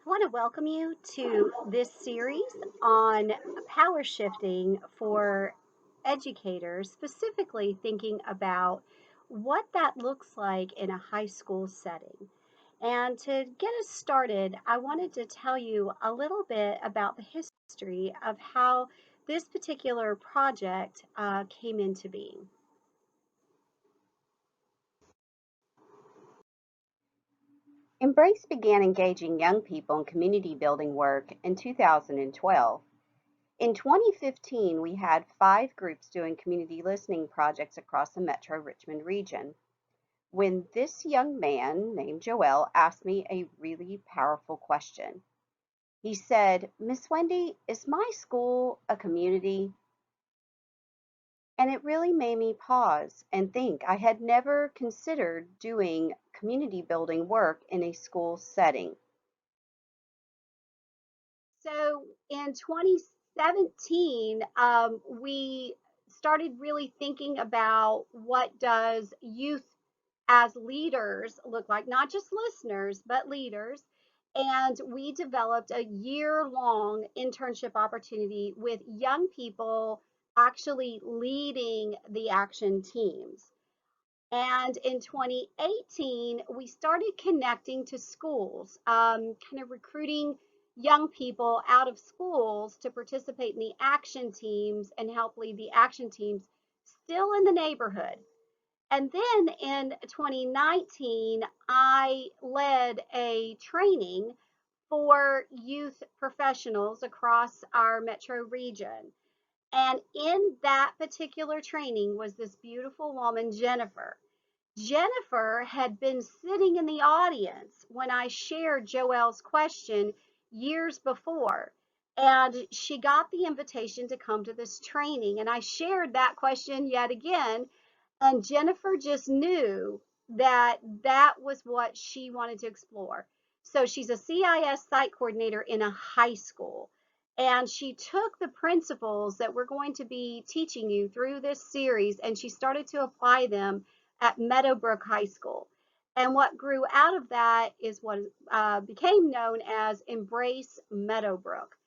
I want to welcome you to this series on power shifting for educators, specifically thinking about what that looks like in a high school setting. And to get us started, I wanted to tell you a little bit about the history of how this particular project came into being. Embrace began engaging young people in community building work in 2012. In 2015, we had 5 groups doing community listening projects across the Metro Richmond region. When this young man named Joel asked me a really powerful question. He said, "Miss Wendy, is my school a community?" And it really made me pause and think. I had never considered doing community building work in a school setting. So in 2017, we started really thinking about what does youth as leaders look like, not just listeners, but leaders. And we developed a year-long internship opportunity with young people actually leading the action teams. And in 2018, we started connecting to schools, kind of recruiting young people out of schools to participate in the action teams and help lead the action teams still in the neighborhood. And then in 2019, I led a training for youth professionals across our metro region. And in that particular training was this beautiful woman, Jennifer. Jennifer had been sitting in the audience when I shared Joelle's question years before. And she got the invitation to come to this training. And I shared that question yet again. And Jennifer just knew that that was what she wanted to explore. So she's a CIS site coordinator in a high school. And she took the principles that we're going to be teaching you through this series and she started to apply them at Meadowbrook High School. And what grew out of that is what became known as Embrace Meadowbrook.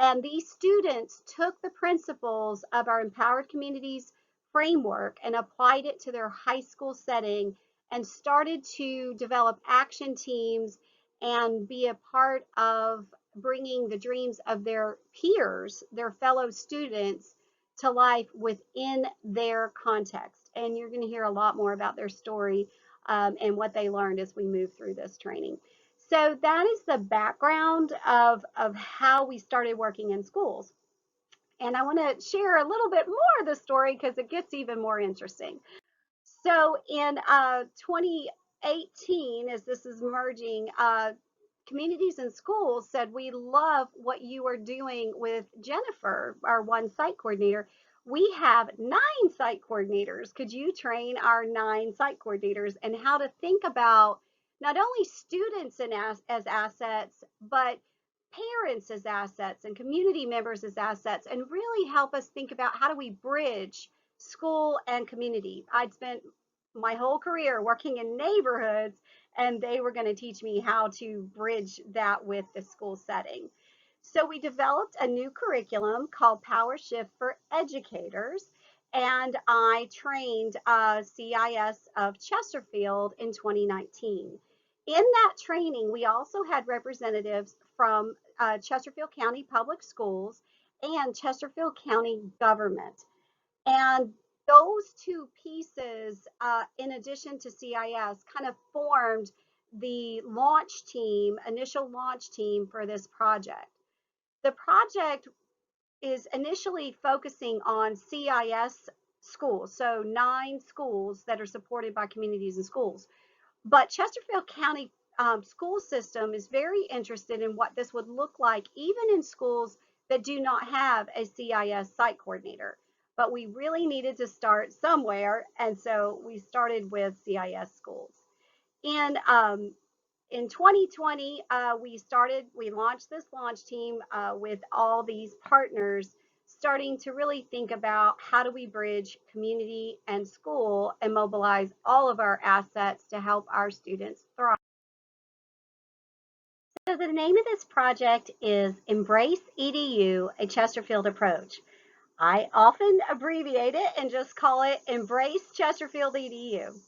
And these students took the principles of our Empowered Communities framework and applied it to their high school setting and started to develop action teams and be a part of bringing the dreams of their peers, their fellow students, to life within their context. And you're going to hear a lot more about their story and what they learned as we move through this training. So that is the background of how we started working in schools. And I want to share a little bit more of the story because it gets even more interesting. So in 2018, as this is merging, communities and schools said, "We love what you are doing with Jennifer, our one site coordinator. We have 9 site coordinators. Could you train our 9 site coordinators and how to think about not only students as assets, but parents as assets and community members as assets, and really help us think about how do we bridge school and community?" I'd spent my whole career working in neighborhoods, and they were going to teach me how to bridge that with the school setting. So we developed a new curriculum called Power Shift for Educators, and I trained CIS of Chesterfield in 2019. In that training, we also had representatives from Chesterfield County Public Schools and Chesterfield County government. And those two pieces, in addition to CIS, kind of formed the launch team, initial launch team for this project. The project is initially focusing on CIS schools, so 9 schools that are supported by communities and schools. But Chesterfield County school system is very interested in what this would look like even in schools that do not have a CIS site coordinator. But we really needed to start somewhere, and so we started with CIS schools. In in 2020, we launched this launch team with all these partners, starting to really think about how do we bridge community and school and mobilize all of our assets to help our students thrive. So the name of this project is Embrace EDU, a Chesterfield approach. I often abbreviate it and just call it Embrace Chesterfield EDU.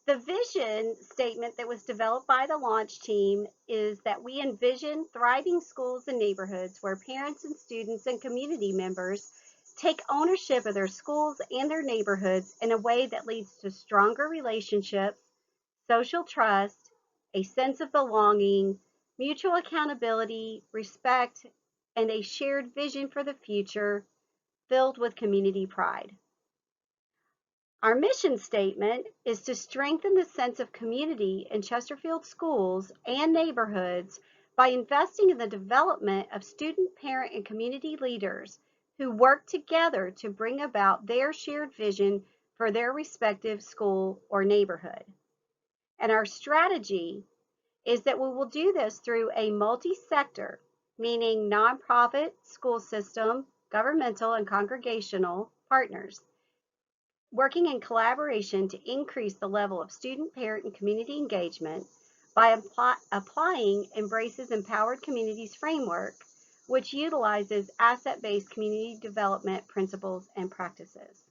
The vision statement that was developed by the launch team is that we envision thriving schools and neighborhoods where parents and students and community members take ownership of their schools and their neighborhoods in a way that leads to stronger relationships, social trust, a sense of belonging, mutual accountability, respect, and a shared vision for the future filled with community pride. Our mission statement is to strengthen the sense of community in Chesterfield schools and neighborhoods by investing in the development of student, parent, and community leaders who work together to bring about their shared vision for their respective school or neighborhood. And our strategy is that we will do this through a multi-sector, meaning nonprofit, school system, governmental, and congregational partners, working in collaboration to increase the level of student, parent, and community engagement by applying Embrace's Empowered Communities framework, which utilizes asset-based community development principles and practices.